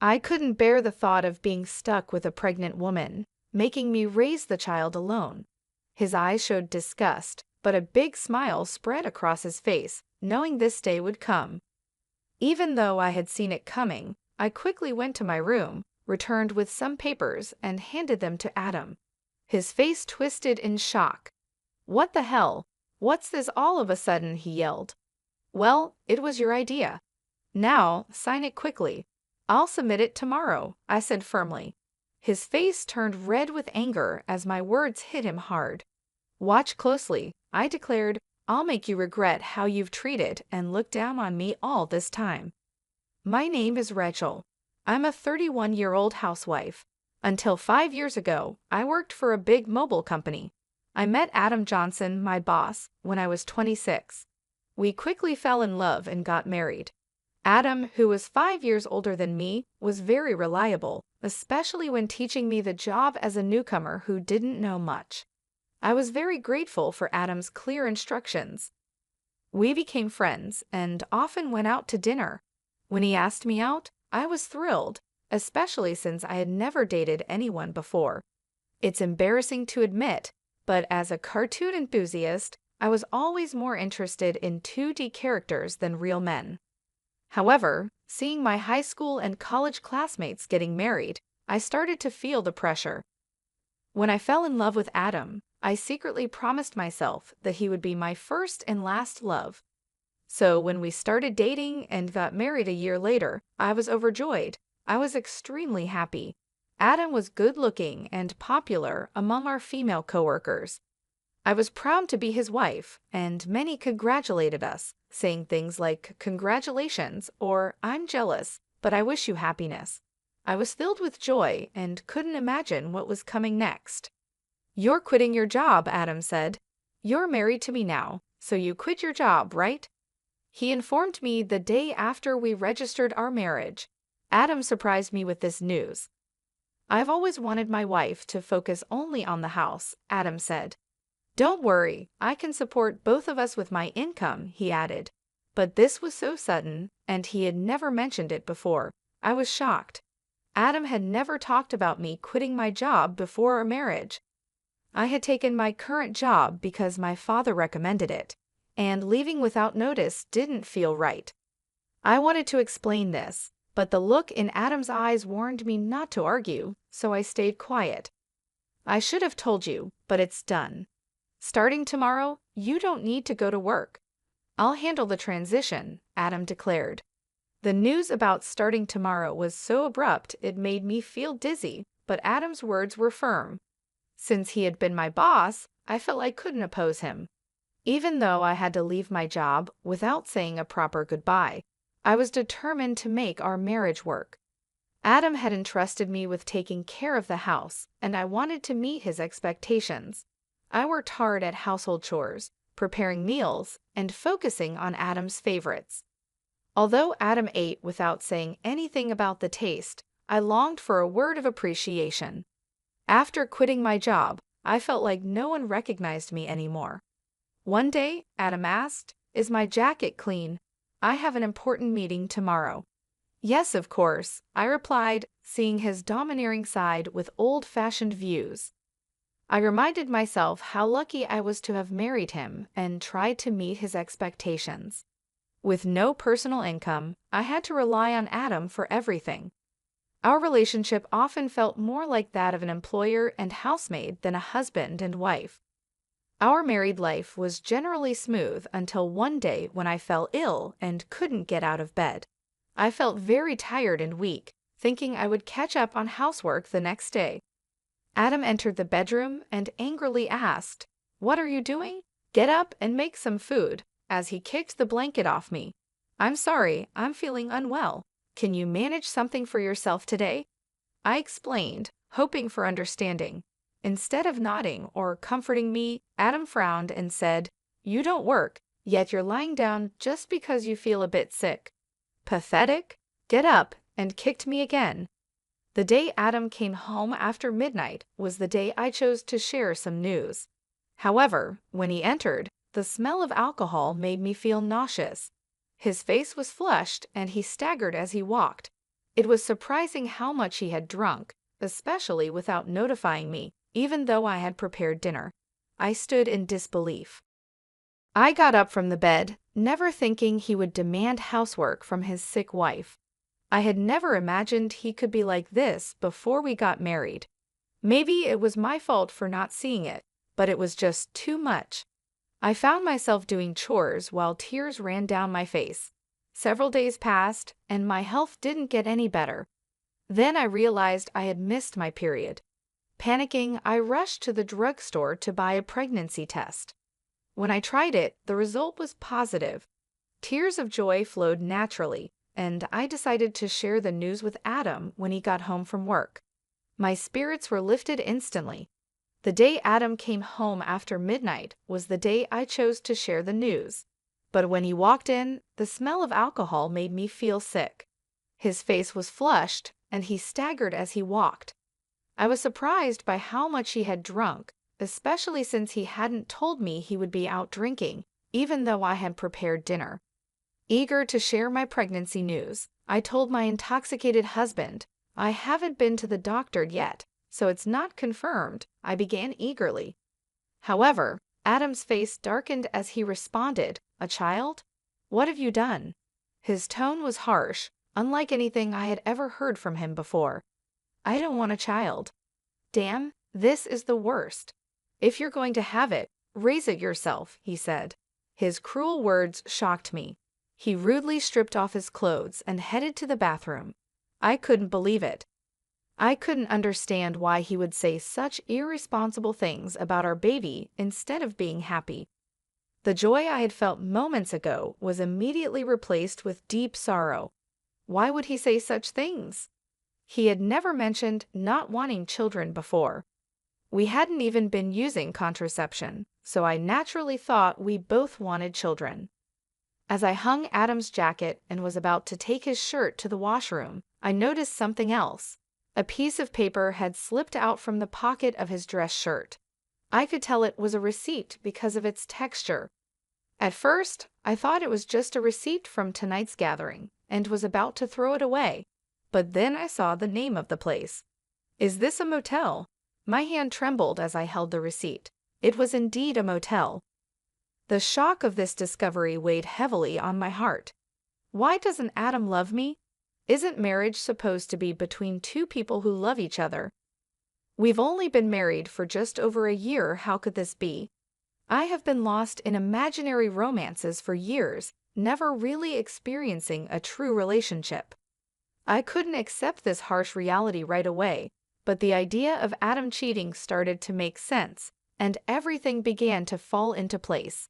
I couldn't bear the thought of being stuck with a pregnant woman, making me raise the child alone. His eyes showed disgust, but a big smile spread across his face, knowing this day would come. Even though I had seen it coming, I quickly went to my room, returned with some papers, and handed them to Adam. His face twisted in shock. "What the hell? What's this all of a sudden?" he yelled. "Well, it was your idea. Now, sign it quickly. I'll submit it tomorrow," I said firmly. His face turned red with anger as my words hit him hard. "Watch closely," I declared. "I'll make you regret how you've treated and looked down on me all this time. My name is Rachel. I'm a 31-year-old housewife. Until 5 years ago, I worked for a big mobile company. I met Adam Johnson, my boss, when I was 26. We quickly fell in love and got married. Adam, who was 5 years older than me, was very reliable, especially when teaching me the job as a newcomer who didn't know much. I was very grateful for Adam's clear instructions. We became friends and often went out to dinner. When he asked me out, I was thrilled, especially since I had never dated anyone before. It's embarrassing to admit, but as a cartoon enthusiast, I was always more interested in 2D characters than real men. However, seeing my high school and college classmates getting married, I started to feel the pressure. When I fell in love with Adam, I secretly promised myself that he would be my first and last love. So when we started dating and got married a year later, I was overjoyed. I was extremely happy. Adam was good-looking and popular among our female coworkers. I was proud to be his wife, and many congratulated us, saying things like, "Congratulations," or "I'm jealous, but I wish you happiness." I was filled with joy and couldn't imagine what was coming next. "You're quitting your job," Adam said. "You're married to me now, so you quit your job, right?" He informed me the day after we registered our marriage. Adam surprised me with this news. "I've always wanted my wife to focus only on the house," Adam said. "Don't worry, I can support both of us with my income," he added. But this was so sudden, and he had never mentioned it before. I was shocked. Adam had never talked about me quitting my job before our marriage. I had taken my current job because my father recommended it, and leaving without notice didn't feel right. I wanted to explain this, but the look in Adam's eyes warned me not to argue, so I stayed quiet. "I should have told you, but it's done. Starting tomorrow, you don't need to go to work. I'll handle the transition," Adam declared. The news about starting tomorrow was so abrupt it made me feel dizzy, but Adam's words were firm. Since he had been my boss, I felt I couldn't oppose him. Even though I had to leave my job without saying a proper goodbye, I was determined to make our marriage work. Adam had entrusted me with taking care of the house, and I wanted to meet his expectations. I worked hard at household chores, preparing meals, and focusing on Adam's favorites. Although Adam ate without saying anything about the taste, I longed for a word of appreciation. After quitting my job, I felt like no one recognized me anymore. One day, Adam asked, "Is my jacket clean? I have an important meeting tomorrow." "Yes, of course," I replied, seeing his domineering side with old-fashioned views. I reminded myself how lucky I was to have married him and tried to meet his expectations. With no personal income, I had to rely on Adam for everything. Our relationship often felt more like that of an employer and housemaid than a husband and wife. Our married life was generally smooth until one day when I fell ill and couldn't get out of bed. I felt very tired and weak, thinking I would catch up on housework the next day. Adam entered the bedroom and angrily asked, "What are you doing? Get up and make some food," as he kicked the blanket off me. "I'm sorry, I'm feeling unwell. Can you manage something for yourself today?" I explained, hoping for understanding. Instead of nodding or comforting me, Adam frowned and said, "You don't work, yet you're lying down just because you feel a bit sick. Pathetic? Get up," and kicked me again. The day Adam came home after midnight was the day I chose to share some news. However, when he entered, the smell of alcohol made me feel nauseous. His face was flushed and he staggered as he walked. It was surprising how much he had drunk, especially without notifying me, even though I had prepared dinner. I stood in disbelief. I got up from the bed, never thinking he would demand housework from his sick wife. I had never imagined he could be like this before we got married. Maybe it was my fault for not seeing it, but it was just too much. I found myself doing chores while tears ran down my face. Several days passed, and my health didn't get any better. Then I realized I had missed my period. Panicking, I rushed to the drugstore to buy a pregnancy test. When I tried it, the result was positive. Tears of joy flowed naturally, and I decided to share the news with Adam when he got home from work. My spirits were lifted instantly. The day Adam came home after midnight was the day I chose to share the news. But when he walked in, the smell of alcohol made me feel sick. His face was flushed, and he staggered as he walked. I was surprised by how much he had drunk, especially since he hadn't told me he would be out drinking, even though I had prepared dinner. Eager to share my pregnancy news, I told my intoxicated husband, "I haven't been to the doctor yet, so it's not confirmed," I began eagerly. However, Adam's face darkened as he responded, "A child? What have you done?" His tone was harsh, unlike anything I had ever heard from him before. "I don't want a child." "Damn, this is the worst. If you're going to have it, raise it yourself," he said. His cruel words shocked me. He rudely stripped off his clothes and headed to the bathroom. I couldn't believe it. I couldn't understand why he would say such irresponsible things about our baby instead of being happy. The joy I had felt moments ago was immediately replaced with deep sorrow. Why would he say such things? He had never mentioned not wanting children before. We hadn't even been using contraception, so I naturally thought we both wanted children. As I hung Adam's jacket and was about to take his shirt to the washroom, I noticed something else. A piece of paper had slipped out from the pocket of his dress shirt. I could tell it was a receipt because of its texture. At first, I thought it was just a receipt from tonight's gathering and was about to throw it away. But then I saw the name of the place. "Is this a motel?" My hand trembled as I held the receipt. It was indeed a motel. The shock of this discovery weighed heavily on my heart. Why doesn't Adam love me? Isn't marriage supposed to be between two people who love each other? We've only been married for just over a year. How could this be? I have been lost in imaginary romances for years, never really experiencing a true relationship. I couldn't accept this harsh reality right away, but the idea of Adam cheating started to make sense, and everything began to fall into place.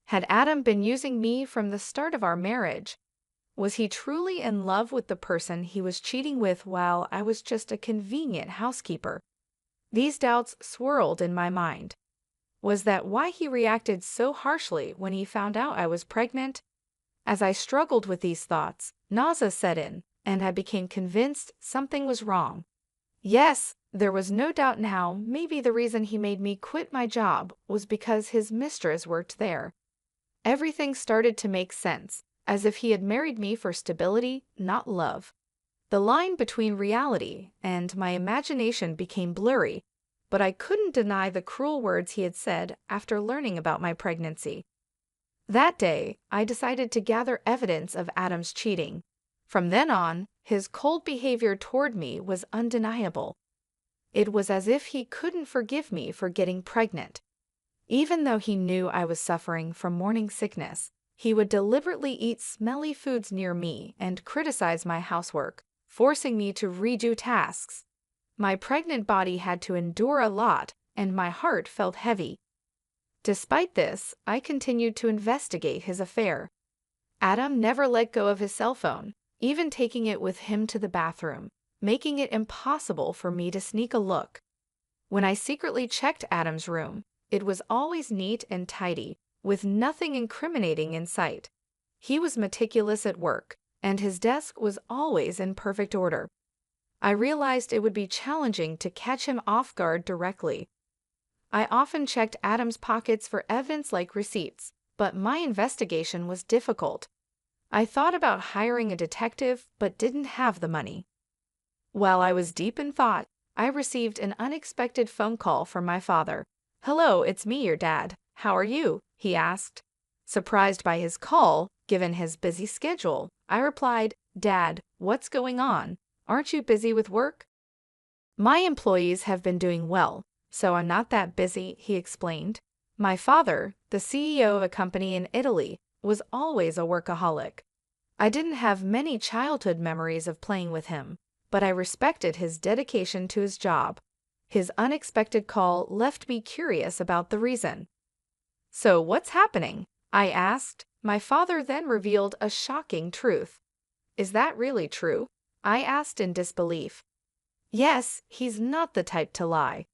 Had Adam been using me from the start of our marriage? Was he truly in love with the person he was cheating with while I was just a convenient housekeeper? These doubts swirled in my mind. Was that why he reacted so harshly when he found out I was pregnant? As I struggled with these thoughts, nausea set in, and I became convinced something was wrong. Yes, there was no doubt now maybe the reason he made me quit my job was because his mistress worked there. Everything started to make sense, as if he had married me for stability, not love. The line between reality and my imagination became blurry, but I couldn't deny the cruel words he had said after learning about my pregnancy. That day, I decided to gather evidence of Adam's cheating. From then on, his cold behavior toward me was undeniable. It was as if he couldn't forgive me for getting pregnant. Even though he knew I was suffering from morning sickness, he would deliberately eat smelly foods near me and criticize my housework, forcing me to redo tasks. My pregnant body had to endure a lot, and my heart felt heavy. Despite this, I continued to investigate his affair. Adam never let go of his cell phone, even taking it with him to the bathroom, making it impossible for me to sneak a look. When I secretly checked Adam's room, it was always neat and tidy, with nothing incriminating in sight. He was meticulous at work, and his desk was always in perfect order. I realized it would be challenging to catch him off guard directly. I often checked Adam's pockets for evidence like receipts, but my investigation was difficult. I thought about hiring a detective, but didn't have the money. While I was deep in thought, I received an unexpected phone call from my father. "Hello, it's me, your dad. How are you?" he asked. Surprised by his call, given his busy schedule, I replied, "Dad, what's going on? Aren't you busy with work?" "My employees have been doing well, so I'm not that busy," he explained. My father, the CEO of a company in Italy, was always a workaholic. I didn't have many childhood memories of playing with him, but I respected his dedication to his job. His unexpected call left me curious about the reason. "So what's happening?" I asked. My father then revealed a shocking truth. "Is that really true?" I asked in disbelief. "Yes, he's not the type to lie."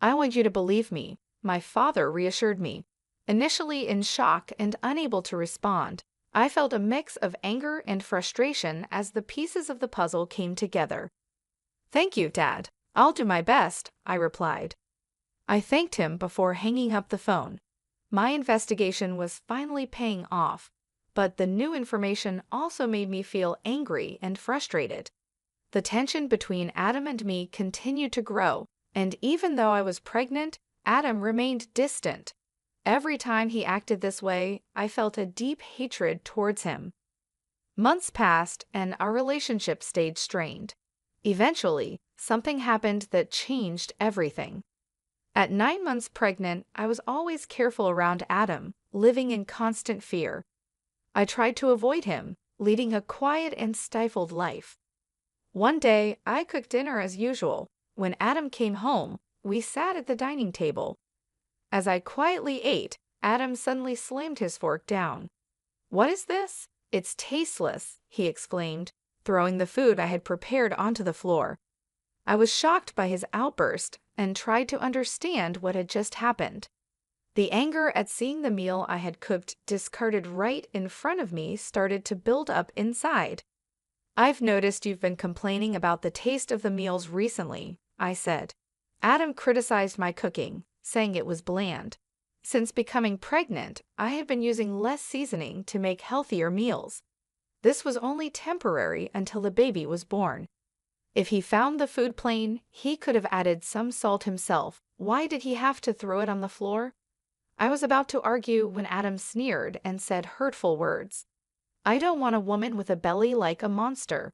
"I want you to believe me," my father reassured me. Initially in shock and unable to respond, I felt a mix of anger and frustration as the pieces of the puzzle came together. "Thank you, Dad. I'll do my best," I replied. I thanked him before hanging up the phone. My investigation was finally paying off, but the new information also made me feel angry and frustrated. The tension between Adam and me continued to grow, and even though I was pregnant, Adam remained distant. Every time he acted this way, I felt a deep hatred towards him. Months passed, and our relationship stayed strained. Eventually, something happened that changed everything. At 9 months pregnant, I was always careful around Adam, living in constant fear. I tried to avoid him, leading a quiet and stifled life. One day, I cooked dinner as usual. When Adam came home, we sat at the dining table. As I quietly ate, Adam suddenly slammed his fork down. "What is this? It's tasteless," he exclaimed, throwing the food I had prepared onto the floor. I was shocked by his outburst and tried to understand what had just happened. The anger at seeing the meal I had cooked discarded right in front of me started to build up inside. "I've noticed you've been complaining about the taste of the meals recently," I said. Adam criticized my cooking, saying it was bland. Since becoming pregnant, I had been using less seasoning to make healthier meals. This was only temporary until the baby was born. If he found the food plain, he could have added some salt himself. Why did he have to throw it on the floor? I was about to argue when Adam sneered and said hurtful words. "I don't want a woman with a belly like a monster."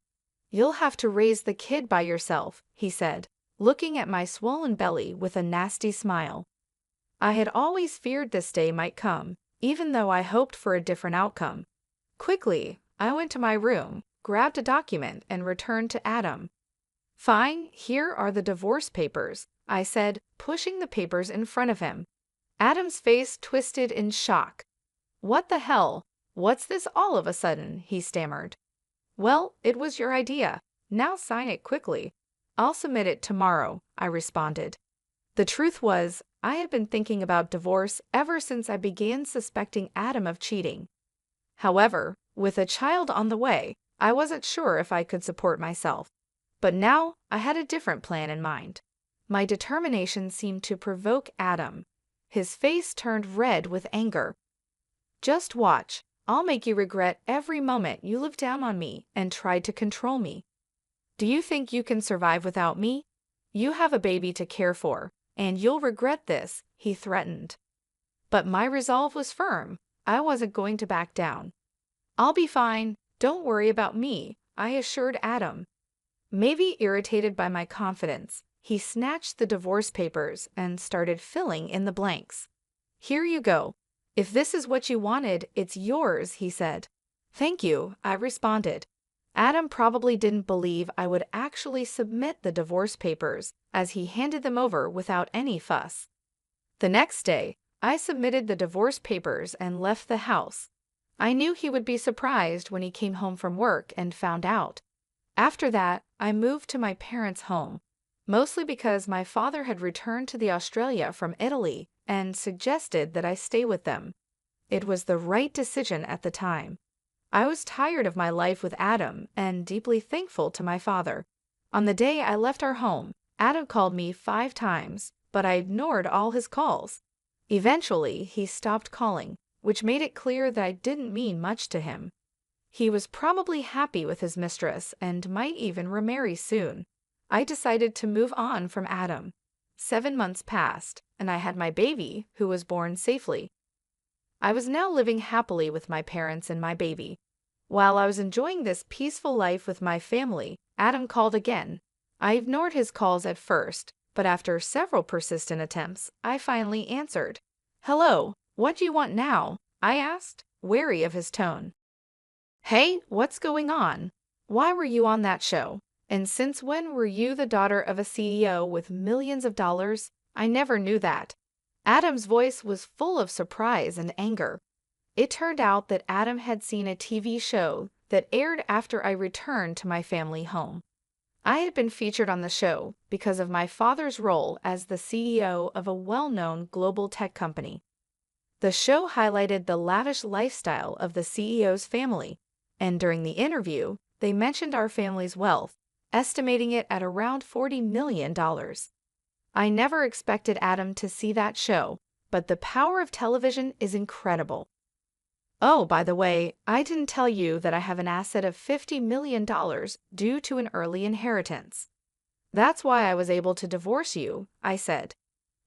"You'll have to raise the kid by yourself," he said, looking at my swollen belly with a nasty smile. I had always feared this day might come, even though I hoped for a different outcome. Quickly, I went to my room, grabbed a document, and returned to Adam. "Fine, here are the divorce papers," I said, pushing the papers in front of him. Adam's face twisted in shock. "What the hell? What's this all of a sudden?" he stammered. "Well, it was your idea. Now sign it quickly." "I'll submit it tomorrow," I responded. The truth was, I had been thinking about divorce ever since I began suspecting Adam of cheating. However, with a child on the way, I wasn't sure if I could support myself. But now I had a different plan in mind. My determination seemed to provoke Adam. His face turned red with anger. "Just watch. I'll make you regret every moment you lived down on me and tried to control me. Do you think you can survive without me? You have a baby to care for, and you'll regret this," he threatened. But my resolve was firm. I wasn't going to back down. "I'll be fine. Don't worry about me," I assured Adam. Maybe irritated by my confidence, he snatched the divorce papers and started filling in the blanks. "Here you go. If this is what you wanted, it's yours," he said. "Thank you," I responded. Adam probably didn't believe I would actually submit the divorce papers, as he handed them over without any fuss. The next day, I submitted the divorce papers and left the house. I knew he would be surprised when he came home from work and found out. After that, I moved to my parents' home, mostly because my father had returned to the Australia from Italy and suggested that I stay with them. It was the right decision at the time. I was tired of my life with Adam and deeply thankful to my father. On the day I left our home, Adam called me 5 times, but I ignored all his calls. Eventually, he stopped calling, which made it clear that I didn't mean much to him. He was probably happy with his mistress and might even remarry soon. I decided to move on from Adam. 7 months passed, and I had my baby, who was born safely. I was now living happily with my parents and my baby. While I was enjoying this peaceful life with my family, Adam called again. I ignored his calls at first, but after several persistent attempts, I finally answered. "Hello, what do you want now?" I asked, wary of his tone. "Hey, what's going on? Why were you on that show? And since when were you the daughter of a CEO with millions of dollars? I never knew that." Adam's voice was full of surprise and anger. It turned out that Adam had seen a TV show that aired after I returned to my family home. I had been featured on the show because of my father's role as the CEO of a well-known global tech company. The show highlighted the lavish lifestyle of the CEO's family, and during the interview, they mentioned our family's wealth, estimating it at around $40 million. I never expected Adam to see that show, but the power of television is incredible. Oh, by the way, I didn't tell you that I have an asset of $50 million due to an early inheritance. That's why I was able to divorce you, I said.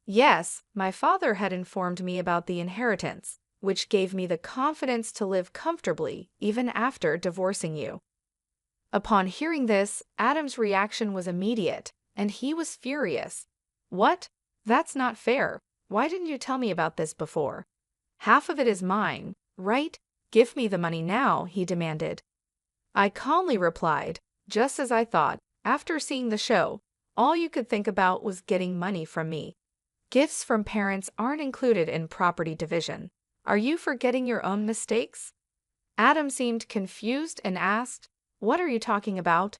Yes, my father had informed me about the inheritance, which gave me the confidence to live comfortably even after divorcing you. Upon hearing this, Adam's reaction was immediate, and he was furious. What? That's not fair. Why didn't you tell me about this before? Half of it is mine, right? Give me the money now, he demanded. I calmly replied, just as I thought, after seeing the show, all you could think about was getting money from me. Gifts from parents aren't included in property division. Are you forgetting your own mistakes? Adam seemed confused and asked, "What are you talking about?"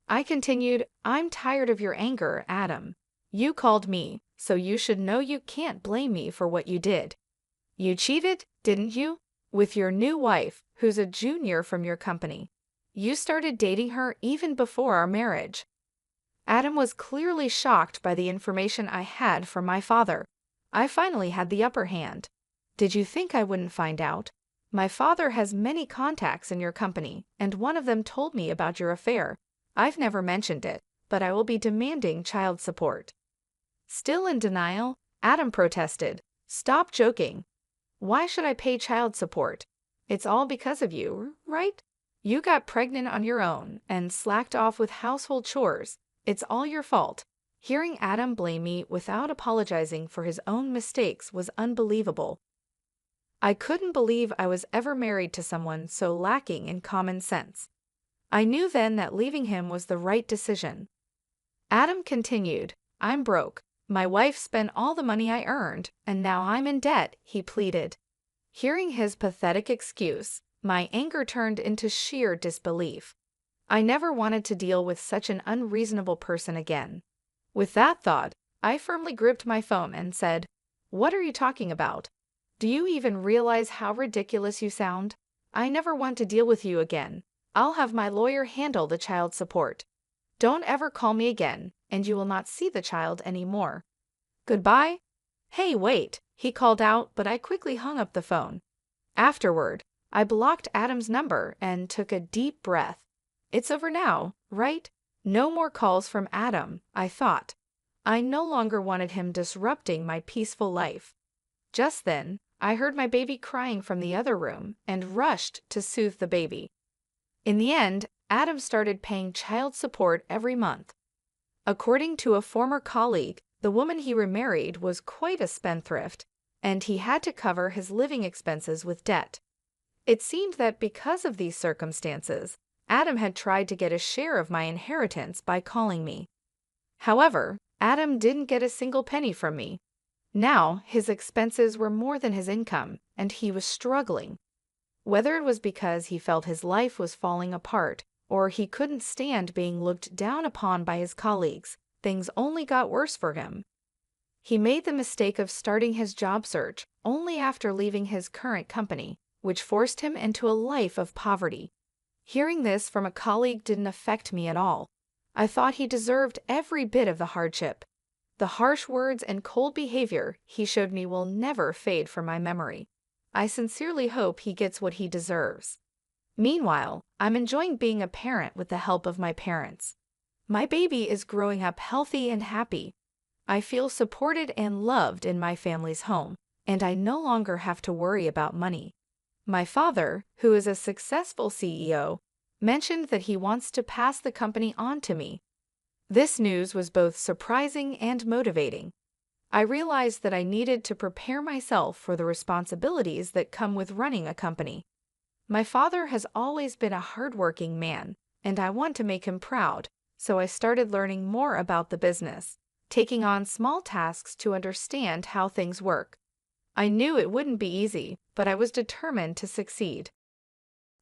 I continued, "I'm tired of your anger, Adam. You called me, so you should know you can't blame me for what you did. You cheated, didn't you? With your new wife, who's a junior from your company. You started dating her even before our marriage." Adam was clearly shocked by the information I had from my father. I finally had the upper hand. "Did you think I wouldn't find out? My father has many contacts in your company, and one of them told me about your affair. I've never mentioned it, but I will be demanding child support." Still in denial, Adam protested, "Stop joking. Why should I pay child support? It's all because of you, right? You got pregnant on your own and slacked off with household chores. It's all your fault." Hearing Adam blame me without apologizing for his own mistakes was unbelievable. I couldn't believe I was ever married to someone so lacking in common sense. I knew then that leaving him was the right decision. Adam continued, "I'm broke. My wife spent all the money I earned, and now I'm in debt," he pleaded. Hearing his pathetic excuse, my anger turned into sheer disbelief. I never wanted to deal with such an unreasonable person again. With that thought, I firmly gripped my phone and said, "What are you talking about? Do you even realize how ridiculous you sound? I never want to deal with you again. I'll have my lawyer handle the child support. Don't ever call me again, and you will not see the child anymore. Goodbye." "Hey, wait," he called out, but I quickly hung up the phone. Afterward, I blocked Adam's number and took a deep breath. It's over now, right? No more calls from Adam, I thought. I no longer wanted him disrupting my peaceful life. Just then, I heard my baby crying from the other room and rushed to soothe the baby. In the end, Adam started paying child support every month. According to a former colleague, the woman he remarried was quite a spendthrift, and he had to cover his living expenses with debt. It seemed that because of these circumstances, Adam had tried to get a share of my inheritance by calling me. However, Adam didn't get a single penny from me. Now, his expenses were more than his income, and he was struggling. Whether it was because he felt his life was falling apart, or he couldn't stand being looked down upon by his colleagues, things only got worse for him. He made the mistake of starting his job search only after leaving his current company, which forced him into a life of poverty. Hearing this from a colleague didn't affect me at all. I thought he deserved every bit of the hardship. The harsh words and cold behavior he showed me will never fade from my memory. I sincerely hope he gets what he deserves. Meanwhile, I'm enjoying being a parent with the help of my parents. My baby is growing up healthy and happy. I feel supported and loved in my family's home, and I no longer have to worry about money. My father, who is a successful CEO, mentioned that he wants to pass the company on to me. This news was both surprising and motivating. I realized that I needed to prepare myself for the responsibilities that come with running a company. My father has always been a hardworking man, and I want to make him proud, so I started learning more about the business, taking on small tasks to understand how things work. I knew it wouldn't be easy, but I was determined to succeed.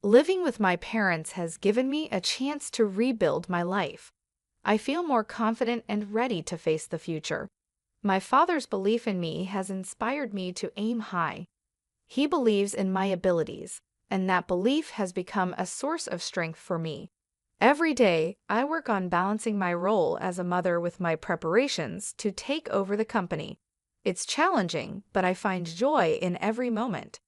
Living with my parents has given me a chance to rebuild my life. I feel more confident and ready to face the future. My father's belief in me has inspired me to aim high. He believes in my abilities, and that belief has become a source of strength for me. Every day, I work on balancing my role as a mother with my preparations to take over the company. It's challenging, but I find joy in every moment.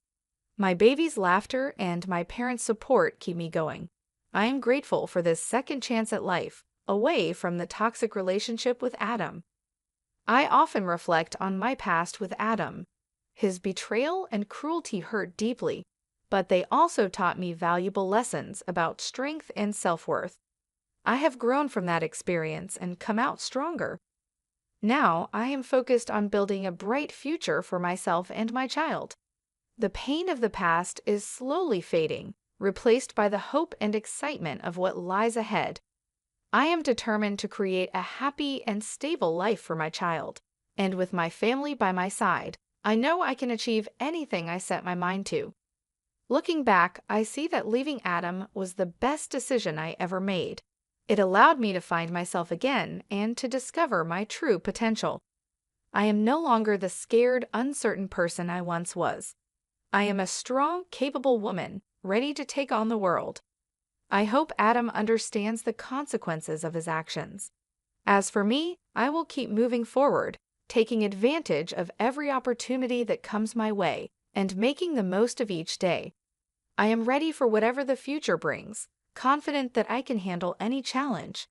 My baby's laughter and my parents' support keep me going. I am grateful for this second chance at life, away from the toxic relationship with Adam. I often reflect on my past with Adam. His betrayal and cruelty hurt deeply, but they also taught me valuable lessons about strength and self-worth. I have grown from that experience and come out stronger. Now I am focused on building a bright future for myself and my child. The pain of the past is slowly fading, replaced by the hope and excitement of what lies ahead. I am determined to create a happy and stable life for my child, and with my family by my side, I know I can achieve anything I set my mind to. Looking back, I see that leaving Adam was the best decision I ever made. It allowed me to find myself again and to discover my true potential. I am no longer the scared, uncertain person I once was. I am a strong, capable woman, ready to take on the world. I hope Adam understands the consequences of his actions. As for me, I will keep moving forward, taking advantage of every opportunity that comes my way and making the most of each day. I am ready for whatever the future brings, confident that I can handle any challenge.